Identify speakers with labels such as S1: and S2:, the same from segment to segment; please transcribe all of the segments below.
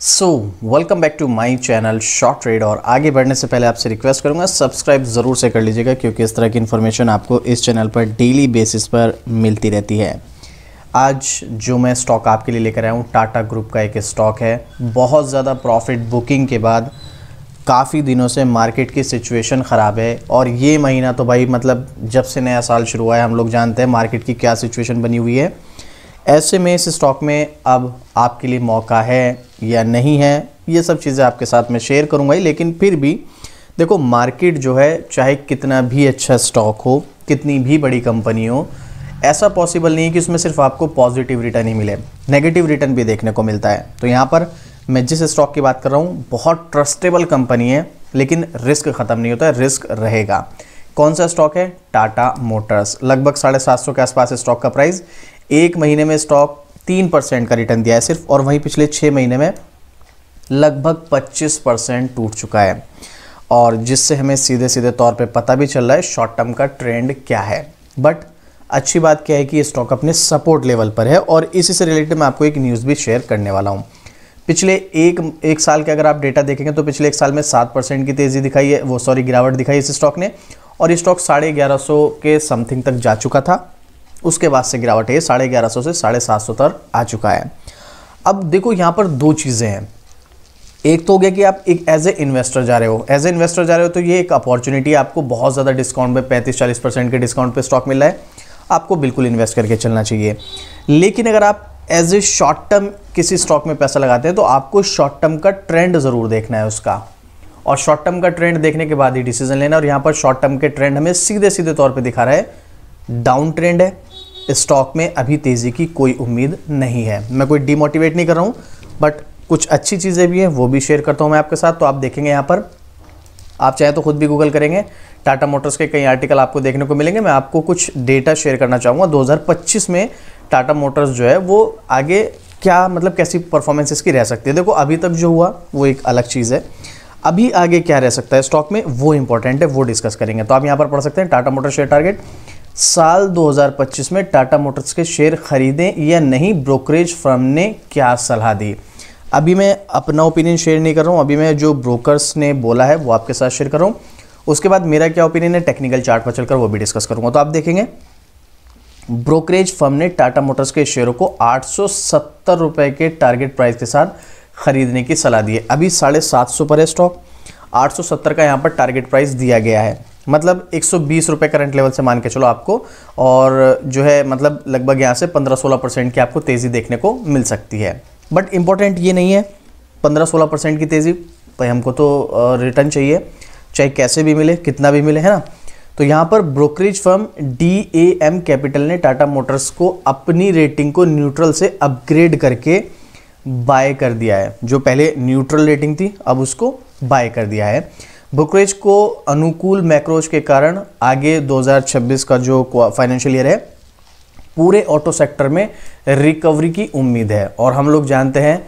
S1: So welcome back to my channel short trade. और आगे बढ़ने से पहले आपसे रिक्वेस्ट करूंगा सब्सक्राइब ज़रूर से कर लीजिएगा, क्योंकि इस तरह की इन्फॉर्मेशन आपको इस चैनल पर डेली बेसिस पर मिलती रहती है। आज जो मैं स्टॉक आपके लिए लेकर आया हूँ, टाटा ग्रुप का एक स्टॉक है। बहुत ज़्यादा प्रॉफिट बुकिंग के बाद काफ़ी दिनों से मार्केट की सिचुएशन ख़राब है, और ये महीना तो भाई मतलब जब से नया साल शुरू हुआ है हम लोग जानते हैं मार्केट की क्या सिचुएशन बनी हुई है। ऐसे में इस स्टॉक में अब आपके लिए मौका है या नहीं है, ये सब चीज़ें आपके साथ में शेयर करूंगा ही। लेकिन फिर भी देखो, मार्केट जो है चाहे कितना भी अच्छा स्टॉक हो, कितनी भी बड़ी कंपनी हो, ऐसा पॉसिबल नहीं है कि उसमें सिर्फ आपको पॉजिटिव रिटर्न ही मिले, नेगेटिव रिटर्न भी देखने को मिलता है। तो यहाँ पर मैं जिस स्टॉक की बात कर रहा हूँ बहुत ट्रस्टेबल कंपनी है, लेकिन रिस्क ख़त्म नहीं होता है, रिस्क रहेगा। कौन सा स्टॉक है? टाटा मोटर्स। लगभग 750 के आसपास स्टॉक का प्राइस। एक महीने में स्टॉक 3% का रिटर्न दिया है सिर्फ, और वहीं पिछले 6 महीने में लगभग 25% टूट चुका है, और जिससे हमें सीधे सीधे तौर पे पता भी चल रहा है शॉर्ट टर्म का ट्रेंड क्या है। बट अच्छी बात क्या है कि ये स्टॉक अपने सपोर्ट लेवल पर है, और इसी से रिलेटेड मैं आपको एक न्यूज़ भी शेयर करने वाला हूँ। पिछले एक साल के अगर आप डेटा देखेंगे तो पिछले एक साल में 7% की तेज़ी दिखाई है, गिरावट दिखाई इस स्टॉक ने, और ये स्टॉक 1150 के समथिंग तक जा चुका था। उसके बाद से गिरावट है 1150 से 750 तक आ चुका है। अब देखो यहाँ पर दो चीज़ें हैं। एक तो हो गया कि आप एक एज ए इन्वेस्टर जा रहे हो, तो ये एक अपॉर्चुनिटी है, आपको बहुत ज़्यादा डिस्काउंट पे 35-40% के डिस्काउंट पे स्टॉक मिल रहा है, आपको बिल्कुल इन्वेस्ट करके चलना चाहिए। लेकिन अगर आप एज ए शॉर्ट टर्म किसी स्टॉक में पैसा लगाते हैं तो आपको शॉर्ट टर्म का ट्रेंड ज़रूर देखना है उसका, और शॉर्ट टर्म का ट्रेंड देखने के बाद ही डिसीजन लेना। और यहाँ पर शॉर्ट टर्म के ट्रेंड हमें सीधे सीधे तौर पर दिखा रहा है डाउन ट्रेंड है, स्टॉक में अभी तेज़ी की कोई उम्मीद नहीं है। मैं कोई डिमोटिवेट नहीं कर रहा हूँ, बट कुछ अच्छी चीज़ें भी हैं वो भी शेयर करता हूँ मैं आपके साथ। तो आप देखेंगे यहाँ पर, आप चाहे तो खुद भी गूगल करेंगे, टाटा मोटर्स के कई आर्टिकल आपको देखने को मिलेंगे। मैं आपको कुछ डेटा शेयर करना चाहूँगा 2025 में टाटा मोटर्स जो है वो आगे क्या मतलब कैसी परफॉर्मेंस इसकी रह सकती है। देखो अभी तक जो हुआ वो एक अलग चीज़ है, अभी आगे क्या रह सकता है स्टॉक में वो इंपॉर्टेंट है, वो डिस्कस करेंगे। तो आप यहाँ पर पढ़ सकते हैं टाटा मोटर्स शेयर टारगेट। साल 2025 में टाटा मोटर्स के शेयर खरीदें या नहीं, ब्रोकरेज फर्म ने क्या सलाह दी। अभी मैं अपना ओपिनियन शेयर नहीं कर रहा हूँ, अभी मैं जो ब्रोकर्स ने बोला है वो आपके साथ शेयर कर रहा हूँ। उसके बाद मेरा क्या ओपिनियन है टेक्निकल चार्ट पर चलकर वो भी डिस्कस करूँगा। तो आप देखेंगे ब्रोकरेज फर्म ने टाटा मोटर्स के शेयरों को 870 रुपये के टारगेट प्राइस के साथ खरीदने की सलाह दी है। अभी 750 पर है स्टॉक, 870 का यहाँ पर टारगेट प्राइस दिया गया है, मतलब 120 रुपये करंट लेवल से मान के चलो आपको, और जो है मतलब लगभग यहाँ से 15-16% की आपको तेज़ी देखने को मिल सकती है। बट इंपॉर्टेंट ये नहीं है 15-16% की तेज़ी, भाई हमको तो रिटर्न चाहिए, चाहे कैसे भी मिले कितना भी मिले, है ना। तो यहाँ पर ब्रोकरेज फर्म DAM कैपिटल ने टाटा मोटर्स को अपनी रेटिंग को न्यूट्रल से अपग्रेड करके बाय कर दिया है। जो पहले न्यूट्रल रेटिंग थी अब उसको बाय कर दिया है। ब्रोकरेज को अनुकूल मैक्रोज के कारण आगे 2026 का जो फाइनेंशियल ईयर है पूरे ऑटो सेक्टर में रिकवरी की उम्मीद है। और हम लोग जानते हैं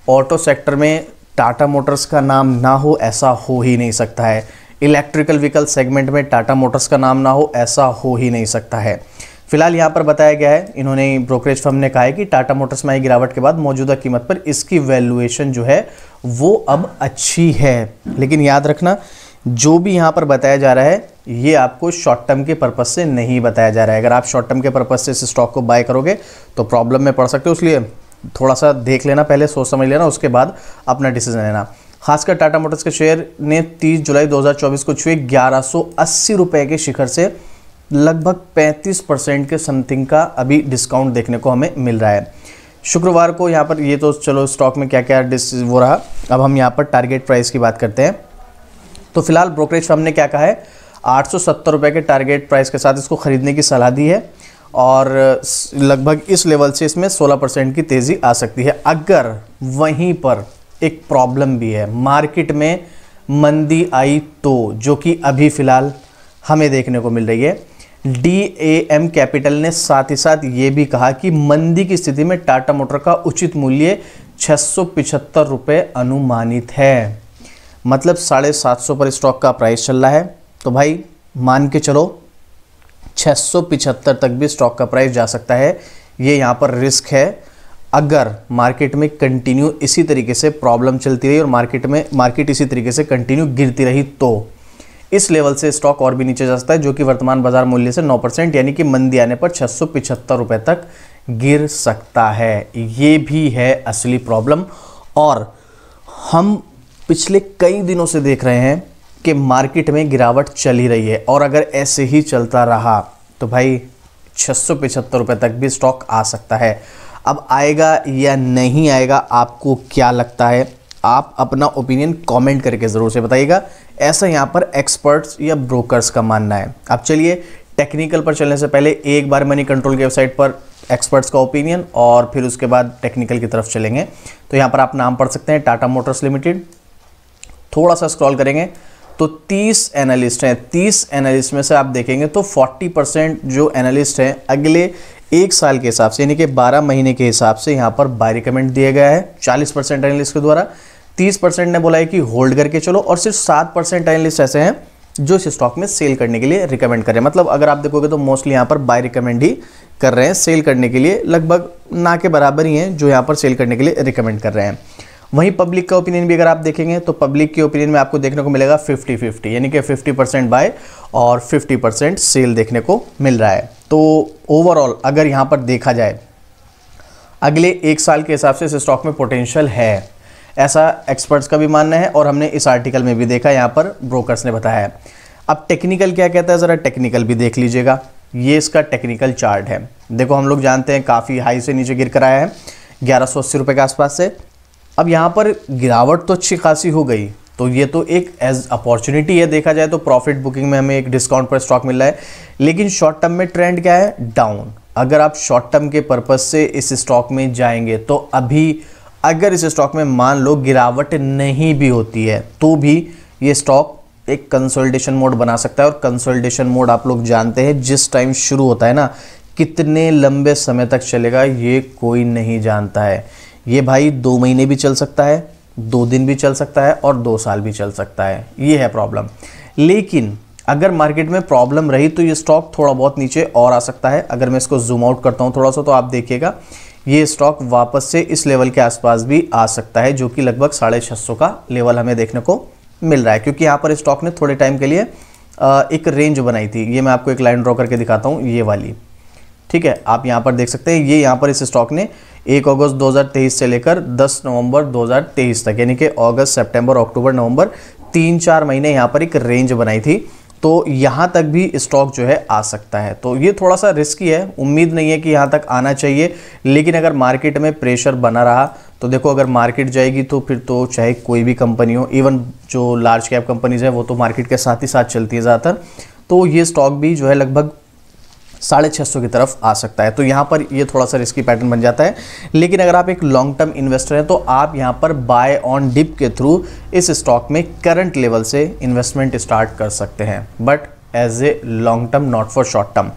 S1: ऑटो सेक्टर में टाटा मोटर्स का नाम ना हो ऐसा हो ही नहीं सकता है, इलेक्ट्रिकल व्हीकल सेगमेंट में टाटा मोटर्स का नाम ना हो ऐसा हो ही नहीं सकता है। फिलहाल यहाँ पर बताया गया है, इन्होंने ब्रोकरेज फर्म ने कहा है कि टाटा मोटर्स में आई गिरावट के बाद मौजूदा कीमत पर इसकी वैल्यूएशन जो है वो अब अच्छी है। लेकिन याद रखना जो भी यहाँ पर बताया जा रहा है ये आपको शॉर्ट टर्म के पर्पस से नहीं बताया जा रहा है। अगर आप शॉर्ट टर्म के पर्पस से इस स्टॉक को बाय करोगे तो प्रॉब्लम में पड़ सकते हो, इसलिए थोड़ा सा देख लेना, पहले सोच समझ लेना, उसके बाद अपना डिसीजन लेना। खासकर टाटा मोटर्स के शेयर ने 30 जुलाई 2024 को छुए 1180 रुपये के शिखर से लगभग 35% के समथिंग का अभी डिस्काउंट देखने को हमें मिल रहा है। शुक्रवार को यहाँ पर ये तो चलो स्टॉक में क्या क्या वो रहा, अब हम यहाँ पर टारगेट प्राइस की बात करते हैं। तो फिलहाल ब्रोकरेज फर्म ने क्या कहा है, 870 रुपये के टारगेट प्राइस के साथ इसको खरीदने की सलाह दी है, और लगभग इस लेवल से इसमें 16% की तेज़ी आ सकती है। अगर वहीं पर एक प्रॉब्लम भी है, मार्केट में मंदी आई तो, जो कि अभी फ़िलहाल हमें देखने को मिल रही है। DAM कैपिटल ने साथ ही साथ ये भी कहा कि मंदी की स्थिति में टाटा मोटर का उचित मूल्य 675 रुपये अनुमानित है, मतलब 750 पर स्टॉक का प्राइस चल रहा है। तो भाई मान के चलो 675 तक भी स्टॉक का प्राइस जा सकता है, ये यहाँ पर रिस्क है। अगर मार्केट में कंटिन्यू इसी तरीके से प्रॉब्लम चलती रही और मार्केट इसी तरीके से कंटिन्यू गिरती रही तो इस लेवल से स्टॉक और भी नीचे जा सकता है, जो कि वर्तमान बाजार मूल्य से 9% यानी कि मंदी आने पर 675 रुपए तक गिर सकता है। ये भी है असली प्रॉब्लम। और हम पिछले कई दिनों से देख रहे हैं कि मार्केट में गिरावट चल ही रही है और अगर ऐसे ही चलता रहा तो भाई 675 रुपए तक भी स्टॉक आ सकता है। अब आएगा या नहीं आएगा, आपको क्या लगता है? आप अपना ओपिनियन कमेंट करके ज़रूर से बताइएगा। ऐसा यहाँ पर एक्सपर्ट्स या ब्रोकर्स का मानना है। अब चलिए टेक्निकल पर चलने से पहले एक बार मनी कंट्रोल की वेबसाइट पर एक्सपर्ट्स का ओपिनियन और फिर उसके बाद टेक्निकल की तरफ चलेंगे। तो यहाँ पर आप नाम पढ़ सकते हैं, टाटा मोटर्स लिमिटेड। थोड़ा सा स्क्रॉल करेंगे तो 30 एनालिस्ट हैं। 30 एनालिस्ट में से आप देखेंगे तो 40% जो एनालिस्ट हैं अगले एक साल के हिसाब से यानी कि 12 महीने के हिसाब से यहाँ पर बाय रिकमेंड दिया गया है 40% एनालिस्ट के द्वारा। 30% ने बोला है कि होल्ड करके चलो और सिर्फ 7% एनालिस्ट ऐसे हैं जो इस स्टॉक में सेल करने के लिए रिकमेंड करें। मतलब अगर आप देखोगे तो मोस्टली यहाँ पर बाय रिकमेंड ही कर रहे हैं, सेल करने के लिए लगभग ना के बराबर ही हैं जो यहाँ पर सेल करने के लिए रिकमेंड कर रहे हैं। वहीं पब्लिक का ओपिनियन भी अगर आप देखेंगे तो पब्लिक के ओपिनियन में आपको देखने को मिलेगा 50-50 यानी कि 50% बाय और 50% सेल देखने को मिल रहा है। तो ओवरऑल अगर यहाँ पर देखा जाए अगले एक साल के हिसाब से इस स्टॉक में पोटेंशियल है, ऐसा एक्सपर्ट्स का भी मानना है और हमने इस आर्टिकल में भी देखा, यहाँ पर ब्रोकर्स ने बताया है। अब टेक्निकल क्या कहता है, ज़रा टेक्निकल भी देख लीजिएगा। ये इसका टेक्निकल चार्ट है। देखो हम लोग जानते हैं काफ़ी हाई से नीचे गिर कर आया है 1180 रुपये के आसपास से। अब यहाँ पर गिरावट तो अच्छी खासी हो गई तो ये तो एक एज अपॉर्चुनिटी है, देखा जाए तो प्रॉफिट बुकिंग में हमें एक डिस्काउंट पर स्टॉक मिल रहा है। लेकिन शॉर्ट टर्म में ट्रेंड क्या है, डाउन। अगर आप शॉर्ट टर्म के पर्पज से इस स्टॉक में जाएंगे तो अभी अगर इस स्टॉक में मान लो गिरावट नहीं भी होती है तो भी ये स्टॉक एक कंसोलिडेशन मोड बना सकता है। और कंसोलिडेशन मोड आप लोग जानते हैं जिस टाइम शुरू होता है ना, कितने लंबे समय तक चलेगा ये कोई नहीं जानता है। ये भाई 2 महीने भी चल सकता है, 2 दिन भी चल सकता है और 2 साल भी चल सकता है। ये है प्रॉब्लम। लेकिन अगर मार्केट में प्रॉब्लम रही तो ये स्टॉक थोड़ा बहुत नीचे और आ सकता है। अगर मैं इसको जूम आउट करता हूँ थोड़ा सा तो आप देखिएगा ये स्टॉक वापस से इस लेवल के आसपास भी आ सकता है, जो कि लगभग 650 का लेवल हमें देखने को मिल रहा है। क्योंकि यहाँ पर स्टॉक ने थोड़े टाइम के लिए एक रेंज बनाई थी। ये मैं आपको एक लाइन ड्रॉ करके दिखाता हूँ, ये वाली, ठीक है। आप यहाँ पर देख सकते हैं ये यहाँ पर इस स्टॉक ने 1 अगस्त 2023 से लेकर 10 नवंबर 2023 तक यानी कि अगस्त, सितंबर, अक्टूबर, नवंबर 3-4 महीने यहाँ पर एक रेंज बनाई थी। तो यहाँ तक भी स्टॉक जो है आ सकता है। तो ये थोड़ा सा रिस्की है, उम्मीद नहीं है कि यहाँ तक आना चाहिए। लेकिन अगर मार्केट में प्रेशर बना रहा तो देखो अगर मार्केट जाएगी तो फिर तो चाहे कोई भी कंपनी हो, इवन जो लार्ज कैप कंपनीज है वो तो मार्केट के साथ ही साथ चलती है ज़्यादातर, तो ये स्टॉक भी जो है लगभग 650 की तरफ आ सकता है। तो यहाँ पर ये थोड़ा सा रिस्की पैटर्न बन जाता है। लेकिन अगर आप एक लॉन्ग टर्म इन्वेस्टर हैं तो आप यहाँ पर बाय ऑन डिप के थ्रू इस स्टॉक में करंट लेवल से इन्वेस्टमेंट स्टार्ट कर सकते हैं, but as a long term, not for short term.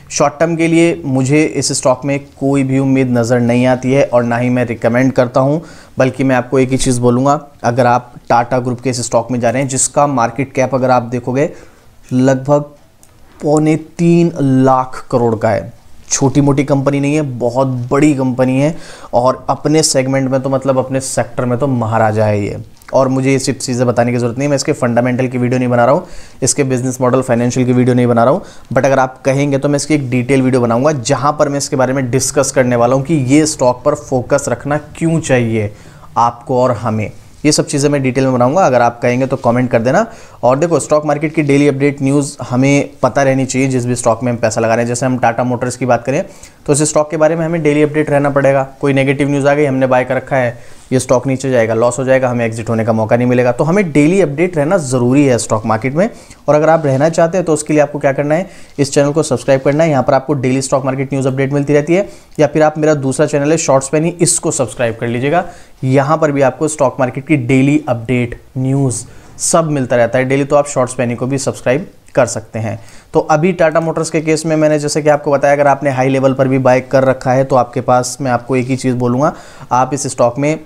S1: Short term के लिए मुझे इस स्टॉक में कोई भी उम्मीद नज़र नहीं आती है और ना ही मैं रिकमेंड करता हूँ। बल्कि मैं आपको एक ही चीज़ बोलूँगा, अगर आप टाटा ग्रुप के इस स्टॉक में जा रहे हैं जिसका मार्केट कैप अगर आप देखोगे लगभग 2.25 लाख करोड़ का है, छोटी मोटी कंपनी नहीं है, बहुत बड़ी कंपनी है और अपने सेगमेंट में तो मतलब अपने सेक्टर में तो महाराजा है ये। और मुझे ये सिर्फ चीज़ें बताने की ज़रूरत नहीं है, मैं इसके फंडामेंटल की वीडियो नहीं बना रहा हूँ, इसके बिजनेस मॉडल, फाइनेंशियल की वीडियो नहीं बना रहा हूँ। बट अगर आप कहेंगे तो मैं इसकी एक डिटेल वीडियो बनाऊंगा जहाँ पर मैं इसके बारे में डिस्कस करने वाला हूँ कि ये स्टॉक पर फोकस रखना क्यों चाहिए आपको और हमें। ये सब चीज़ें मैं डिटेल में बनाऊंगा, अगर आप कहेंगे तो कमेंट कर देना। और देखो स्टॉक मार्केट की डेली अपडेट न्यूज़ हमें पता रहनी चाहिए जिस भी स्टॉक में हम पैसा लगा रहे हैं। जैसे हम टाटा मोटर्स की बात करें तो इस स्टॉक के बारे में हमें डेली अपडेट रहना पड़ेगा। कोई नेगेटिव न्यूज़ आ गई, हमने बाय कर रखा है, ये स्टॉक नीचे जाएगा, लॉस हो जाएगा, हमें एग्जिट होने का मौका नहीं मिलेगा। तो हमें डेली अपडेट रहना ज़रूरी है स्टॉक मार्केट में। और अगर आप रहना चाहते हैं तो उसके लिए आपको क्या करना है, इस चैनल को सब्सक्राइब करना है। यहाँ पर आपको daily stock market news update मिलती रहती है। या फिर आप मेरा दूसरा चैनल है शॉर्ट्स पेनी, इसको सब्सक्राइब कर लीजिएगा। यहाँ पर भी आपको स्टॉक मार्केट की डेली अपडेट, न्यूज़ सब मिलता रहता है डेली। तो आप शॉर्ट्स पेनी को भी सब्सक्राइब कर सकते हैं। तो अभी टाटा मोटर्स के केस में मैंने जैसे कि आपको बताया, अगर आपने हाई लेवल पर भी बाय कर रखा है तो आपके पास, मैं आपको एक ही चीज़ बोलूँगा, आप इस स्टॉक में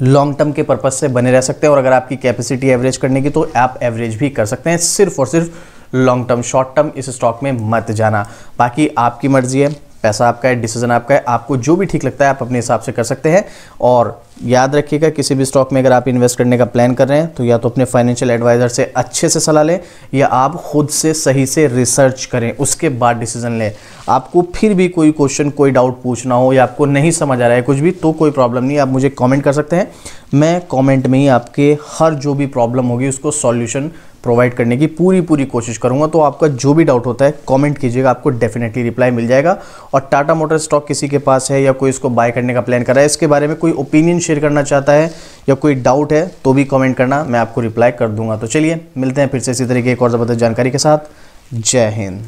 S1: लॉन्ग टर्म के पर्पज से बने रह सकते हैं। और अगर आपकी कैपेसिटी एवरेज करने की तो आप एवरेज भी कर सकते हैं, सिर्फ और सिर्फ लॉन्ग टर्म, शॉर्ट टर्म इस स्टॉक में मत जाना। बाकी आपकी मर्जी है, पैसा आपका है, डिसीजन आपका है, आपको जो भी ठीक लगता है आप अपने हिसाब से कर सकते हैं। और याद रखिएगा, किसी भी स्टॉक में अगर आप इन्वेस्ट करने का प्लान कर रहे हैं तो या तो अपने फाइनेंशियल एडवाइजर से अच्छे से सलाह लें या आप खुद से सही से रिसर्च करें, उसके बाद डिसीजन लें। आपको फिर भी कोई क्वेश्चन, कोई डाउट पूछना हो या आपको नहीं समझ आ रहा है कुछ भी, तो कोई प्रॉब्लम नहीं, आप मुझे कमेंट कर सकते हैं। मैं कमेंट में ही आपके हर जो भी प्रॉब्लम होगी उसको सॉल्यूशन प्रोवाइड करने की पूरी कोशिश करूंगा। तो आपका जो भी डाउट होता है कमेंट कीजिएगा, आपको डेफिनेटली रिप्लाई मिल जाएगा। और टाटा मोटर स्टॉक किसी के पास है या कोई इसको बाय करने का प्लान कर रहा है, इसके बारे में कोई ओपिनियन शेयर करना चाहता है या कोई डाउट है तो भी कमेंट करना, मैं आपको रिप्लाई कर दूंगा। तो चलिए मिलते हैं फिर से इसी तरीके एक और ज़बरदस्त जानकारी के साथ। जय हिंद।